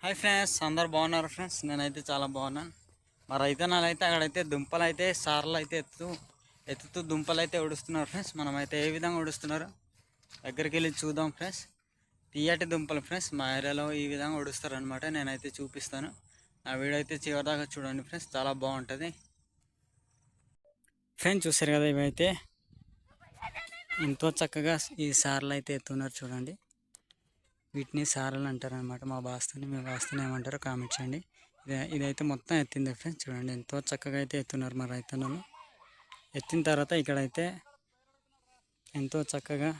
Hi friends, అందరు బాగున్నారు friends. నేనైతే చాలా బాగున్నాను. మా రైతన్నలైతే అక్కడైతే దుంపలు అయితే సార్లు అయితే ఎత్తుతూ దుంపలు అయితే ఉడుస్తున్నారు ఫ్రెండ్స్. మనమైతే ఏ విధంగా ఉడుస్తున్నారో దగ్గరికి వెళ్ళి చూద్దాం ఫ్రెండ్స్. తీయటి దుంపలు ఫ్రెండ్స్, మా ఏరియాలో ఈ విధంగా ఉడుస్తారు అనమాట. నేనైతే చూపిస్తాను. నా వీడియో అయితే చివరిదాకా చూడండి ఫ్రెండ్స్, చాలా బాగుంటుంది ఫ్రెండ్స్. చూసారు కదా, ఇవైతే ఎంతో చక్కగా ఈ సార్లు అయితే ఎత్తున్నారు చూడండి. వీటిని సారలు అంటారు అనమాట. మా భాషని మీ భాషని ఏమంటారో కామెంట్ చేయండి. ఇదైతే మొత్తం ఎత్తింది ఫ్రెండ్స్. చూడండి ఎంతో చక్కగా అయితే ఎత్తున్నారు మా రైతన్నలు. ఎత్తిన తర్వాత ఇక్కడైతే ఎంతో చక్కగా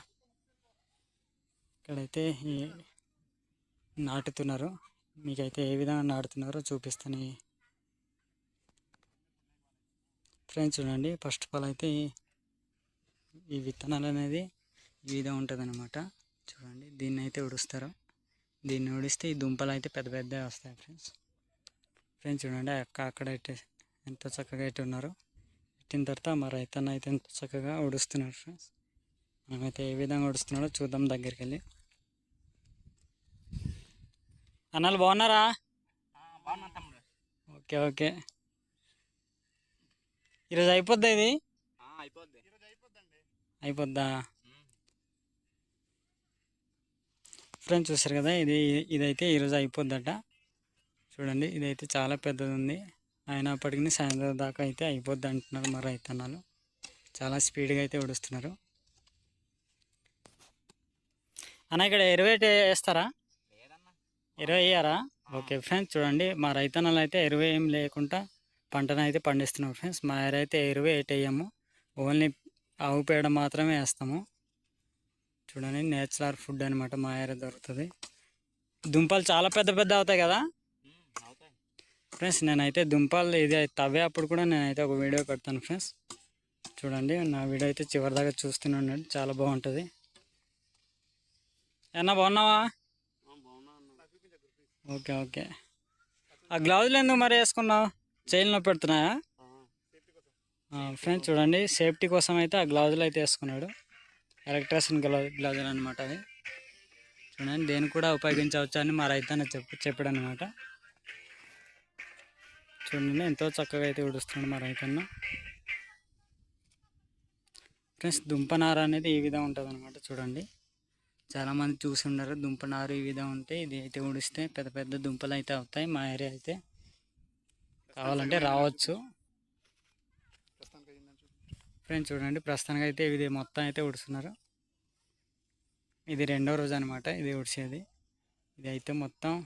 ఇక్కడైతే ఈ నాటుతున్నారు. మీకైతే ఏ విధంగా నాటుతున్నారో చూపిస్తాను ఫ్రెండ్స్. చూడండి, ఫస్ట్ ఆఫ్ ఆల్ అయితే ఈ విత్తనాలు అనేది ఈ విధంగా ఉంటుంది అనమాట. చూడండి, దీన్ని అయితే ఉడుస్తారు. దీన్ని ఉడిస్తే ఈ దుంపలు అయితే పెద్ద పెద్ద వస్తాయి ఫ్రెండ్స్. చూడండి, అక్కడ అయితే ఎంతో చక్కగా అయితే ఉన్నారు. పెట్టిన తర్వాత మా రైతన్న అయితే ఎంతో చక్కగా ఉడుస్తున్నారు ఫ్రెండ్స్. మనమైతే ఏ విధంగా ఉడుస్తున్నాడో చూద్దాం దగ్గరికి వెళ్ళి. అన్నలు బాగున్నారా? Okay okay. ఈరోజు అయిపోద్దా ఇది? అయిపోద్దా ఫ్రెండ్స్? చూసారు కదా, ఇదైతే ఈరోజు అయిపోద్దట. చూడండి, ఇదైతే చాలా పెద్దది ఉంది. అయినప్పటికీ సాయంత్రం దాకా అయితే అయిపోద్ది అంటున్నారు మా రైతన్నలు. చాలా స్పీడ్గా అయితే ఉడుస్తున్నారు అన్న. ఇక్కడ ఎరువు వేస్తారా? ఎరువు వేయరా? ఓకే ఫ్రెండ్స్, చూడండి, మా రైతన్నలు అయితే ఎరువు ఏం లేకుండా పంటను అయితే పండిస్తున్నాం ఫ్రెండ్స్. మా అయితే ఎరువు వేయము, ఓన్లీ ఆవు పేడ మాత్రమే వేస్తాము. చూడండి, నేచురల్ ఫుడ్ అనమాట. మా ఏరియా దొరుకుతుంది. దుంపలు చాలా పెద్ద పెద్ద అవుతాయి కదా ఫ్రెండ్స్. నేనైతే దుంపలు ఇది తవ్వే అప్పుడు కూడా నేనైతే ఒక వీడియో పెడతాను ఫ్రెండ్స్. చూడండి, నా వీడియో అయితే చివరి దాకా చూస్తూనే ఉండండి, చాలా బాగుంటుంది. ఏమన్నా బాగున్నావా? Okay okay. ఆ గ్లౌజులు ఎందుకు మరి వేసుకున్నావు? చైన్లో పెడుతున్నాయా ఫ్రెండ్స్? చూడండి, సేఫ్టీ కోసం అయితే ఆ గ్లౌజులు అయితే వేసుకున్నాడు. ఎలక్ట్రిషియన్ గ్లౌజులు అనమాట అవి. చూడండి, దేని కూడా ఉపయోగించవచ్చు అని మా రైతన్న చెప్పాడు అనమాట. చూడండి, ఎంతో చక్కగా అయితే ఉడుస్తున్నాడు మా రైతన్న ఫ్రెండ్స్. దుంపనార అనేది ఈ విధంగా ఉంటుంది అనమాట. చూడండి, చాలామంది చూసి ఉండరు. దుంపనారు ఈ విధంగా ఉంటే ఇది అయితే ఉడిస్తే పెద్ద పెద్ద దుంపలు అయితే అవుతాయి. మా ఏరియా అయితే కావాలంటే రావచ్చు ఫ్రెండ్స్. చూడండి, ప్రస్తుతానికి అయితే ఇది మొత్తం అయితే ఉడుస్తున్నారు. ఇది రెండో రోజు అనమాట ఇది ఉడిసేది. ఇది అయితే మొత్తం